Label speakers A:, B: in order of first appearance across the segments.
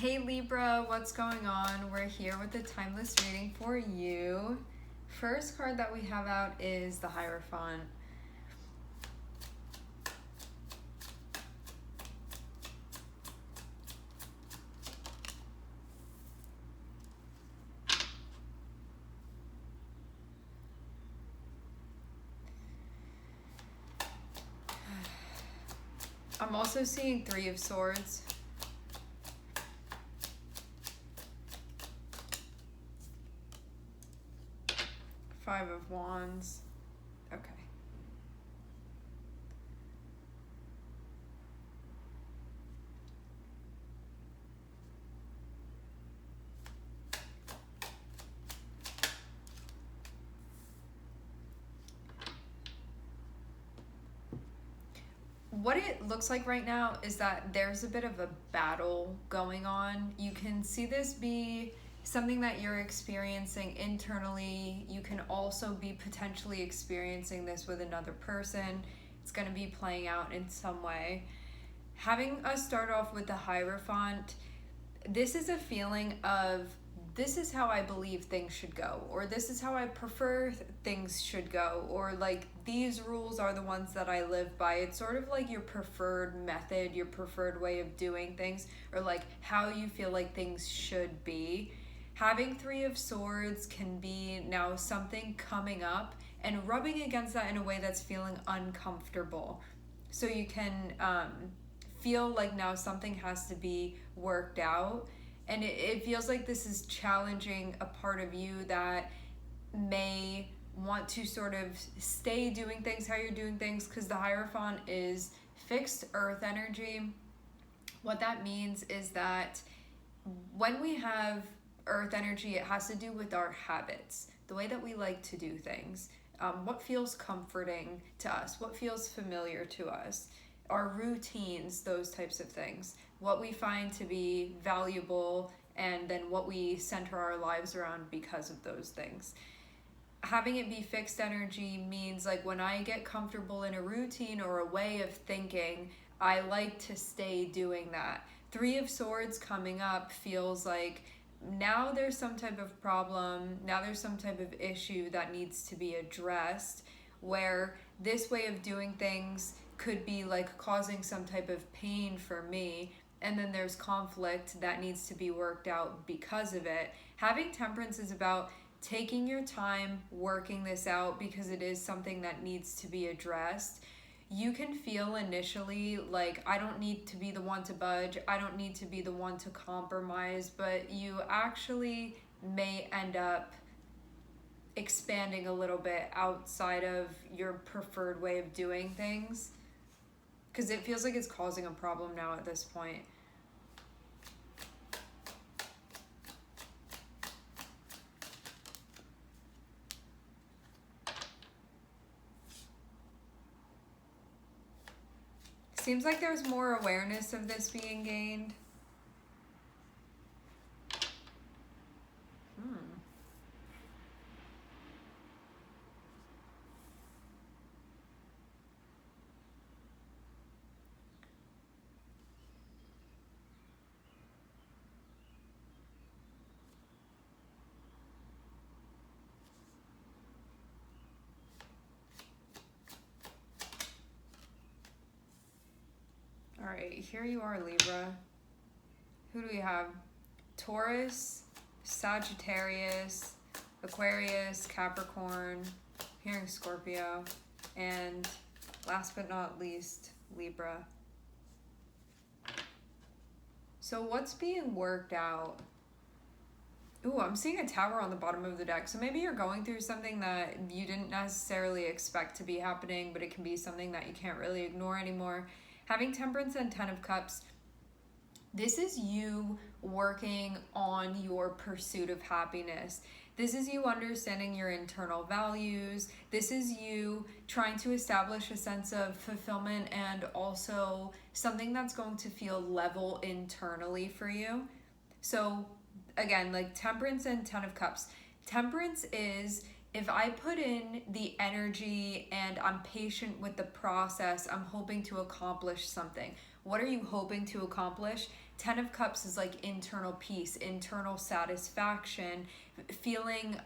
A: Hey Libra, what's going on? We're here with the timeless reading for you. First card that we have out is the Hierophant. I'm also seeing Three of Swords. Five of Wands. Okay. What it looks like right now is that there's a bit of a battle going on. You can see this be something that you're experiencing internally. You can also be potentially experiencing this with another person. It's going to be playing out in some way. Having us start off with the Hierophant, this is a feeling of this is how I believe things should go, or this is how I prefer things should go, or like these rules are the ones that I live by. It's sort of like your preferred method, your preferred way of doing things, or like how you feel like things should be. Having Three of Swords can be now something coming up and rubbing against that in a way that's feeling uncomfortable. So you can feel like now something has to be worked out, and it feels like this is challenging a part of you that may want to sort of stay doing things how you're doing things, because the Hierophant is fixed earth energy. What that means is that when we have earth energy, it has to do with our habits, the way that we like to do things, what feels comforting to us, what feels familiar to us, our routines, those types of things, what we find to be valuable, and then what we center our lives around because of those things. Having it be fixed energy means like when I get comfortable in a routine or a way of thinking, I like to stay doing that. Three of Swords coming up feels like now there's some type of problem, now there's some type of issue that needs to be addressed, where this way of doing things could be like causing some type of pain for me, and then there's conflict that needs to be worked out because of it. Having Temperance is about taking your time working this out because it is something that needs to be addressed. You can feel initially like I don't need to be the one to budge, I don't need to be the one to compromise, but you actually may end up expanding a little bit outside of your preferred way of doing things, because it feels like it's causing a problem now at this point. Seems like there's more awareness of this being gained. All right, here you are, Libra. Who do we have? Taurus, Sagittarius, Aquarius, Capricorn, hearing Scorpio, and last but not least, Libra. So what's being worked out? Ooh, I'm seeing a tower on the bottom of the deck. So maybe you're going through something that you didn't necessarily expect to be happening, but it can be something that you can't really ignore anymore. Having Temperance and Ten of Cups, this is you working on your pursuit of happiness. This is you understanding your internal values. This is you trying to establish a sense of fulfillment and also something that's going to feel level internally for you. So again, like Temperance and Ten of Cups. Temperance is if I put in the energy and I'm patient with the process, I'm hoping to accomplish something. What are you hoping to accomplish? Ten of Cups is like internal peace, internal satisfaction, feeling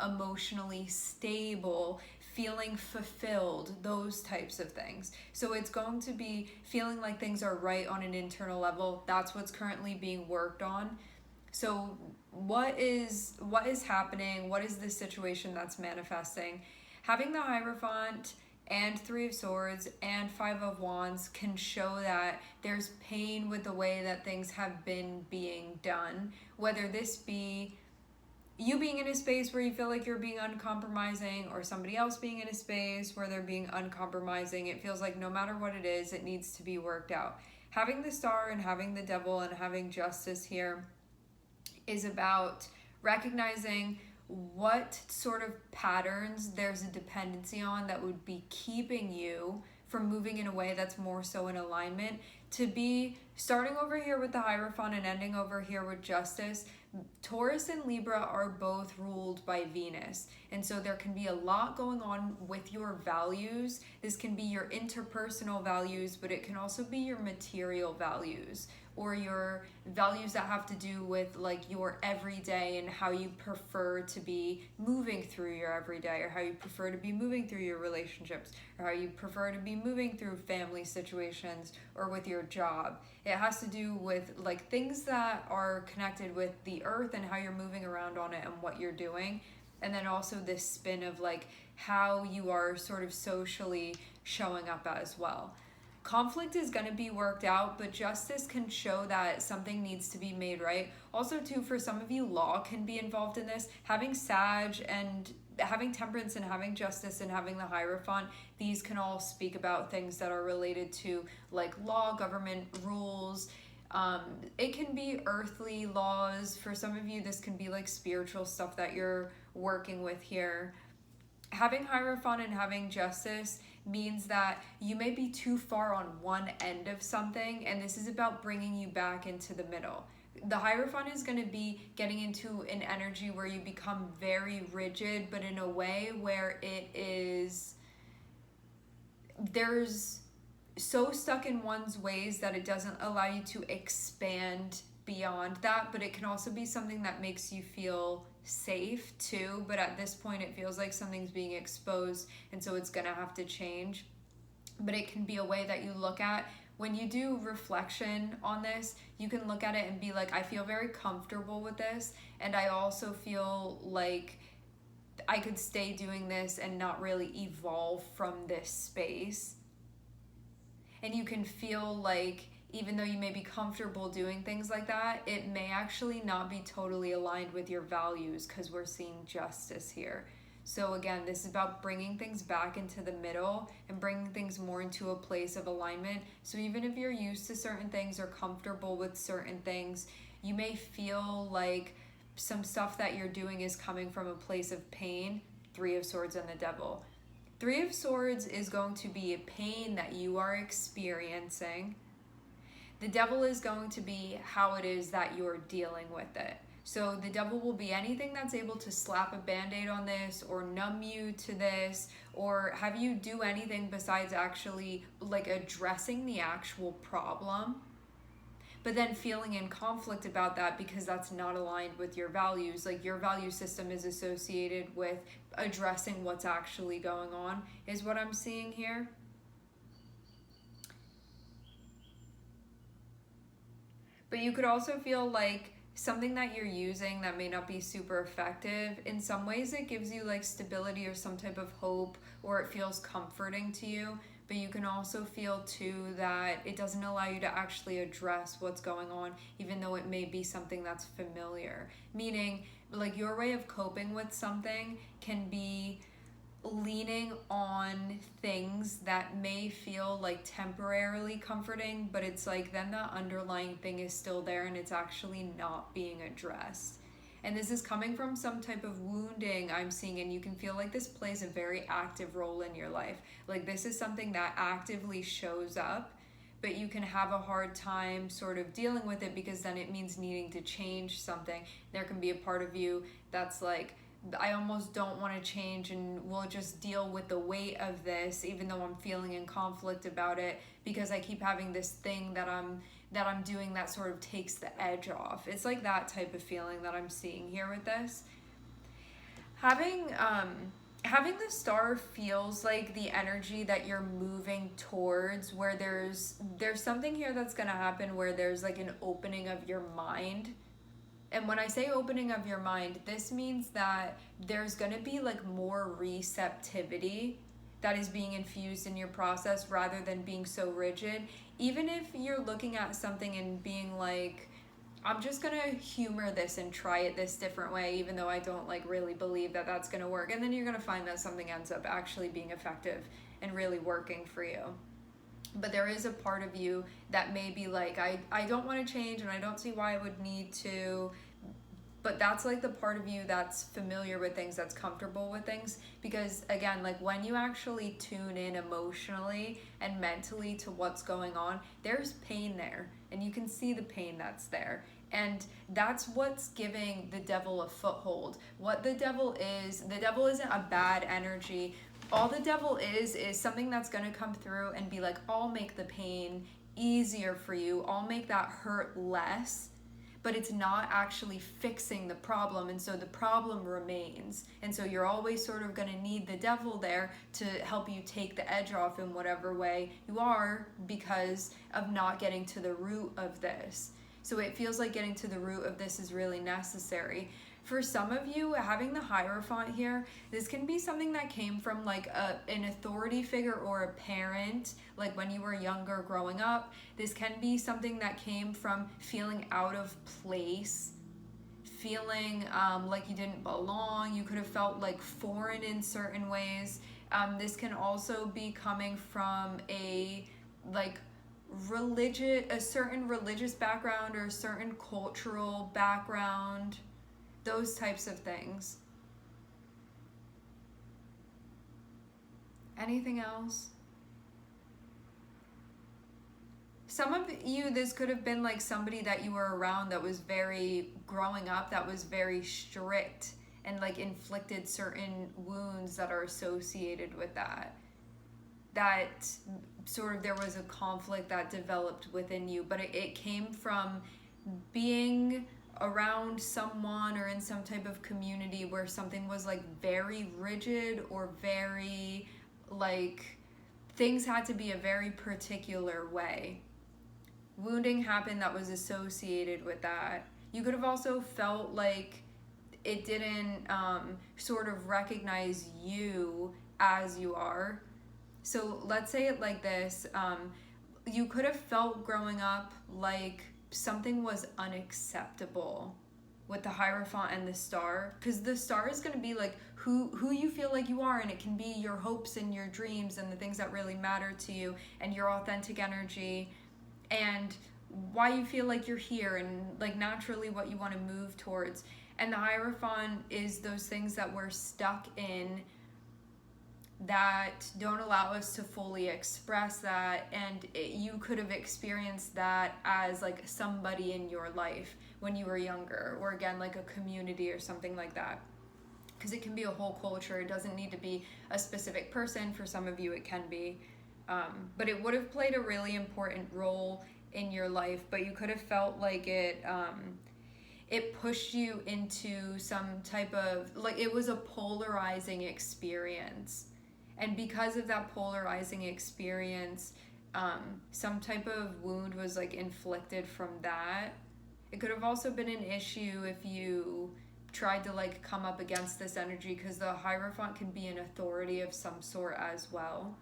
A: emotionally stable, feeling fulfilled, those types of things. So it's going to be feeling like things are right on an internal level. That's what's currently being worked on. So what is happening? What is this situation that's manifesting? Having the Hierophant and Three of Swords and Five of Wands can show that there's pain with the way that things have been being done, whether this be you being in a space where you feel like you're being uncompromising, or somebody else being in a space where they're being uncompromising. It feels like no matter what it is, it needs to be worked out. Having the Star and having the Devil and having Justice here is about recognizing what sort of patterns there's a dependency on that would be keeping you from moving in a way that's more so in alignment, to be starting over here with the Hierophant and ending over here with Justice. Taurus and Libra are both ruled by Venus, and so there can be a lot going on with your values. This can be your interpersonal values, but it can also be your material values, or your values that have to do with like your everyday and how you prefer to be moving through your everyday, or how you prefer to be moving through your relationships, or how you prefer to be moving through family situations or with your job. It has to do with like things that are connected with the earth and how you're moving around on it and what you're doing. And then also this spin of like how you are sort of socially showing up as well. Conflict is going to be worked out, but Justice can show that something needs to be made right. Also, too, for some of you, law can be involved in this. Having Sag and having Temperance and having Justice and having the Hierophant, these can all speak about things that are related to like law, government rules. It can be earthly laws. For some of you, this can be like spiritual stuff that you're working with here. Having Hierophant and having Justice means that you may be too far on one end of something, and this is about bringing you back into the middle. The Hierophant is going to be getting into an energy where you become very rigid, but in a way where there's so stuck in one's ways that it doesn't allow you to expand beyond that, but it can also be something that makes you feel safe too. But at this point it feels like something's being exposed, and so it's gonna have to change. But it can be a way that you look at when you do reflection on this. You can look at it and be like, I feel very comfortable with this, and I also feel like I could stay doing this and not really evolve from this space. And you can feel like even though you may be comfortable doing things like that, it may actually not be totally aligned with your values, because we're seeing Justice here. So again, this is about bringing things back into the middle and bringing things more into a place of alignment. So even if you're used to certain things or comfortable with certain things, you may feel like some stuff that you're doing is coming from a place of pain. Three of Swords and the Devil. Three of Swords is going to be a pain that you are experiencing. The Devil is going to be how it is that you're dealing with it. So the Devil will be anything that's able to slap a band-aid on this, or numb you to this, or have you do anything besides actually like addressing the actual problem, but then feeling in conflict about that because that's not aligned with your values. Like your value system is associated with addressing what's actually going on, is what I'm seeing here. But you could also feel like something that you're using that may not be super effective. In some ways it gives you like stability or some type of hope, or it feels comforting to you. But you can also feel too that it doesn't allow you to actually address what's going on, even though it may be something that's familiar. Meaning like your way of coping with something can be leaning on things that may feel like temporarily comforting, but it's like then the underlying thing is still there and it's actually not being addressed. And this is coming from some type of wounding I'm seeing, and you can feel like this plays a very active role in your life. Like this is something that actively shows up, but you can have a hard time sort of dealing with it because then it means needing to change something. There can be a part of you that's like, I almost don't want to change and we'll just deal with the weight of this even though I'm feeling in conflict about it, because I keep having this thing that that I'm doing that sort of takes the edge off. It's like that type of feeling that I'm seeing here with this. Having the star feels like the energy that you're moving towards, where there's something here that's going to happen where there's like an opening of your mind. And when I say opening of your mind, this means that there's going to be like more receptivity that is being infused in your process rather than being so rigid. Even if you're looking at something and being like, I'm just gonna humor this and try it this different way, even though I don't like really believe that that's gonna work. And then you're gonna find that something ends up actually being effective and really working for you. But there is a part of you that may be like, I don't want to change and I don't see why I would need to. But that's like the part of you that's familiar with things, that's comfortable with things. Because again, like when you actually tune in emotionally and mentally to what's going on, there's pain there. And you can see the pain that's there. And that's what's giving the devil a foothold. What the devil isn't a bad energy. All the devil is something that's going to come through and be like, I'll make the pain easier for you. I'll make that hurt less. But it's not actually fixing the problem, and so the problem remains. And so you're always sort of going to need the devil there to help you take the edge off in whatever way you are, because of not getting to the root of this. So it feels like getting to the root of this is really necessary. For some of you, having the Hierophant here, this can be something that came from like an authority figure or a parent, like when you were younger growing up. This can be something that came from feeling out of place, feeling like you didn't belong. You could have felt like foreign in certain ways. This can also be coming from a certain religious background or a certain cultural background. Those types of things. Anything else? Some of you, this could have been like somebody that you were around that was growing up, that was very strict and like inflicted certain wounds that are associated with that. That sort of there was a conflict that developed within you, but it came from being around someone or in some type of community where something was like very rigid or very like things had to be a very particular way. Wounding happened that was associated with that. You could have also felt like it didn't sort of recognize you as you are. So let's say it like this. You could have felt growing up like something was unacceptable with the Hierophant and the star, because the star is going to be like who you feel like you are, and it can be your hopes and your dreams and the things that really matter to you and your authentic energy and why you feel like you're here and like naturally what you want to move towards. And the Hierophant is those things that we're stuck in that don't allow us to fully express that, and you could have experienced that as like somebody in your life when you were younger, or again like a community or something like that, because it can be a whole culture. It doesn't need to be a specific person. For some of you it can be, but it would have played a really important role in your life. But you could have felt like it pushed you into some type of like, it was a polarizing experience. And because of that polarizing experience, some type of wound was like inflicted from that. It could have also been an issue if you tried to like come up against this energy, because the Hierophant can be an authority of some sort as well.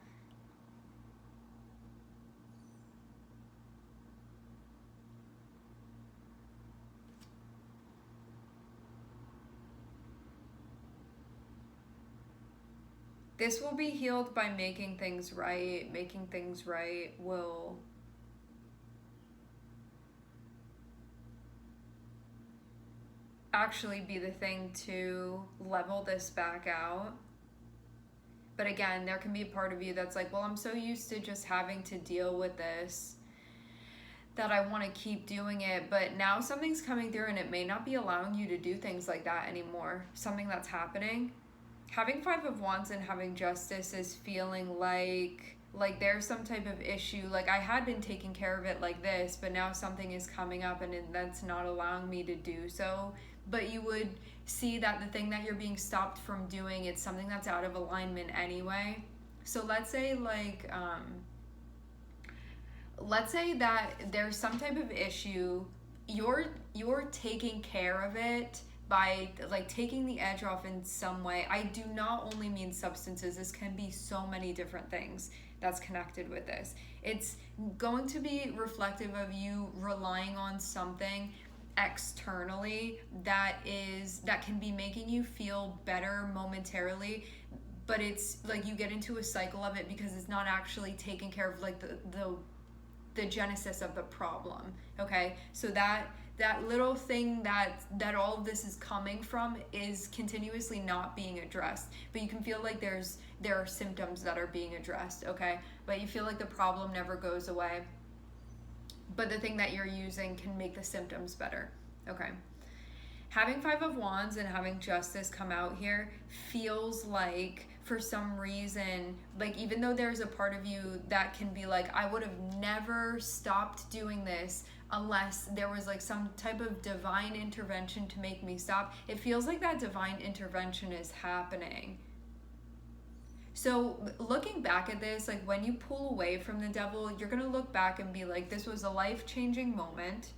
A: This will be healed by making things right. Making things right will actually be the thing to level this back out. But again, there can be a part of you that's like, well, I'm so used to just having to deal with this that I want to keep doing it. But now something's coming through and it may not be allowing you to do things like that anymore. Something that's happening. Having 5 of Wands and having Justice is feeling like like there's some type of issue, like I had been taking care of it like this, but now something is coming up and that's not allowing me to do so. But you would see that the thing that you're being stopped from doing, it's something that's out of alignment anyway. So let's say let's say that there's some type of issue, you're taking care of it by like taking the edge off in some way. I do not only mean substances. This can be so many different things that's connected with this. It's going to be reflective of you relying on something externally that can be making you feel better momentarily, but it's like you get into a cycle of it because it's not actually taking care of like the genesis of the problem. Okay, so that little thing that all of this is coming from is continuously not being addressed, but you can feel like there are symptoms that are being addressed. Okay, but you feel like the problem never goes away, but the thing that you're using can make the symptoms better. Okay, having Five of Wands and having Justice come out here feels like, for some reason, like even though there's a part of you that can be like, I would have never stopped doing this unless there was like some type of divine intervention to make me stop, it feels like that divine intervention is happening. So looking back at this, like when you pull away from the devil, you're gonna look back and be like, this was a life-changing moment.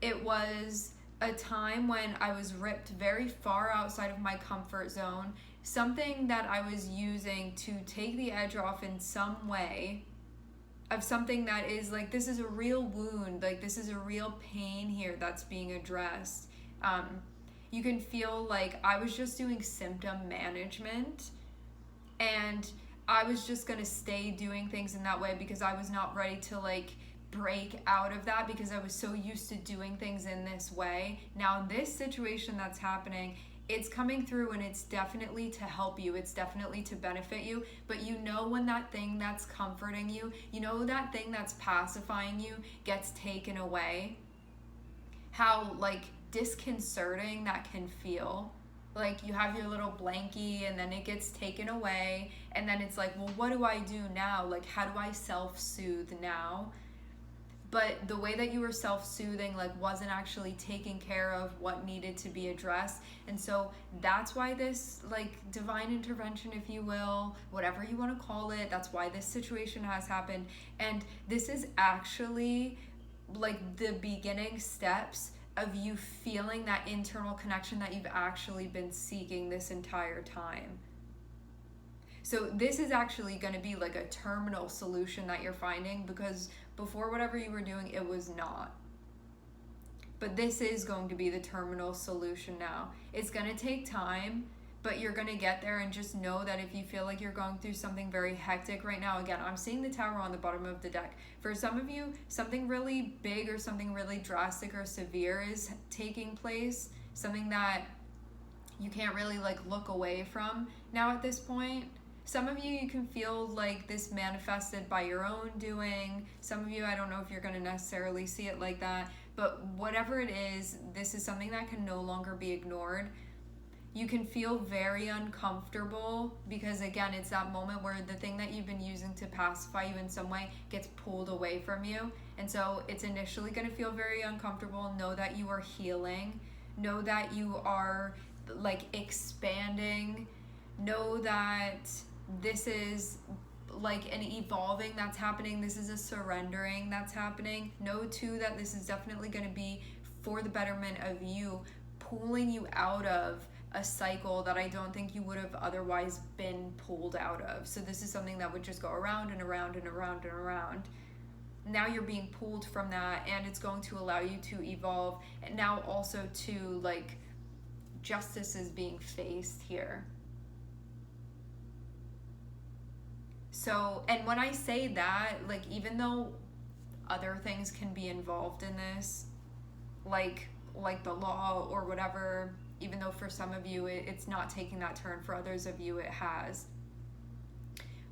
A: It was a time when I was ripped very far outside of my comfort zone, something that I was using to take the edge off in some way of something that is like, this is a real wound, like this is a real pain here that's being addressed. You can feel like I was just doing symptom management, and I was just gonna stay doing things in that way because I was not ready to like break out of that because I was so used to doing things in this way. Now this situation that's happening, it's coming through and it's definitely to help you, it's definitely to benefit you, but you know when that thing that's comforting you, you know that thing that's pacifying you gets taken away, how like disconcerting that can feel. Like you have your little blankie and then it gets taken away, and then it's like, well, what do I do now? Like, how do I self-soothe now? But the way that you were self-soothing like wasn't actually taking care of what needed to be addressed. And so that's why this like divine intervention, if you will, whatever you want to call it, that's why this situation has happened. And this is actually like the beginning steps of you feeling that internal connection that you've actually been seeking this entire time. So this is actually going to be like a terminal solution that you're finding, because before whatever you were doing, it was not. But this is going to be the terminal solution now. It's going to take time, but you're going to get there. And just know that if you feel like you're going through something very hectic right now, again, I'm seeing the Tower on the bottom of the deck. For some of you, something really big or something really drastic or severe is taking place, something that you can't really like look away from now at this point. Some of you can feel like this manifested by your own doing. Some of you, I don't know if you're going to necessarily see it like that, but whatever it is, this is something that can no longer be ignored. You can feel very uncomfortable because, again, it's that moment where the thing that you've been using to pacify you in some way gets pulled away from you. And so it's initially going to feel very uncomfortable. Know that you are healing. Know that you are like expanding. Know that this is like an evolving that's happening. This is a surrendering that's happening. Know too that this is definitely going to be for the betterment of you, pulling you out of a cycle that I don't think you would have otherwise been pulled out of. So this is something that would just go around and around and around and around. Now you're being pulled from that, and it's going to allow you to evolve. And now also to like justice is being faced here. So, and when I say that, like, even though other things can be involved in this, like the law or whatever, even though for some of you it's not taking that turn, for others of you it has.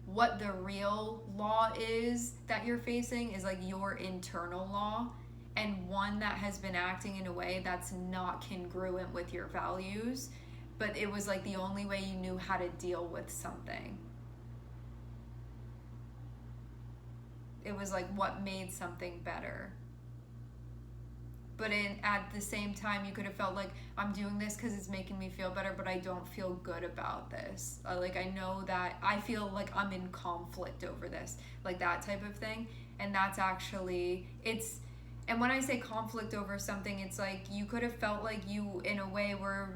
A: What the real law is that you're facing is like your internal law, and one that has been acting in a way that's not congruent with your values, but it was like the only way you knew how to deal with something. it was like what made something better. But at the same time, you could have felt like, I'm doing this because it's making me feel better, but I don't feel good about this. Like, I know that I feel like I'm in conflict over this, like that type of thing. And that's actually, and when I say conflict over something, it's like you could have felt like you, in a way, were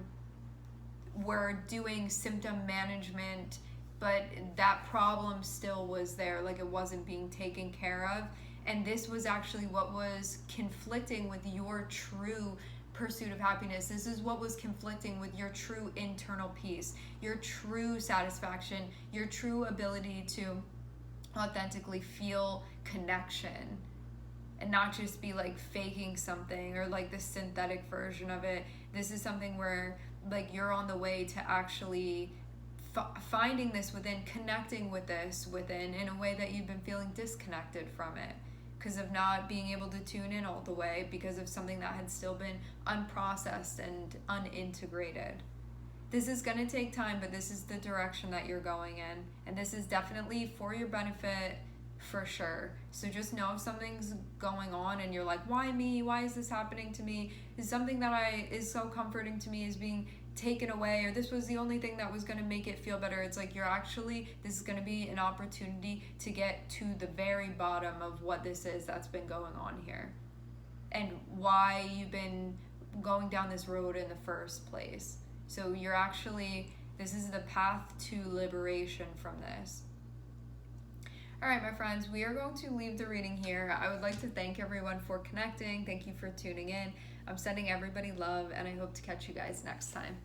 A: doing symptom management, but that problem still was there, like it wasn't being taken care of. And this was actually what was conflicting with your true pursuit of happiness. This is what was conflicting with your true internal peace, your true satisfaction, your true ability to authentically feel connection and not just be like faking something or like the synthetic version of it. This is something where like you're on the way to actually finding this within, connecting with this within in a way that you've been feeling disconnected from it because of not being able to tune in all the way because of something that had still been unprocessed and unintegrated. This is going to take time, but this is the direction that you're going in, and this is definitely for your benefit for sure. So just know if something's going on and you're like, why me? Why is this happening to me? Is something that is so comforting to me is being taken away, or this was the only thing that was going to make it feel better. It's like this is going to be an opportunity to get to the very bottom of what this is that's been going on here and why you've been going down this road in the first place. So this is the path to liberation from this. All right, my friends, we are going to leave the reading here. I would like to thank everyone for connecting. Thank you for tuning in. I'm sending everybody love, and I hope to catch you guys next time.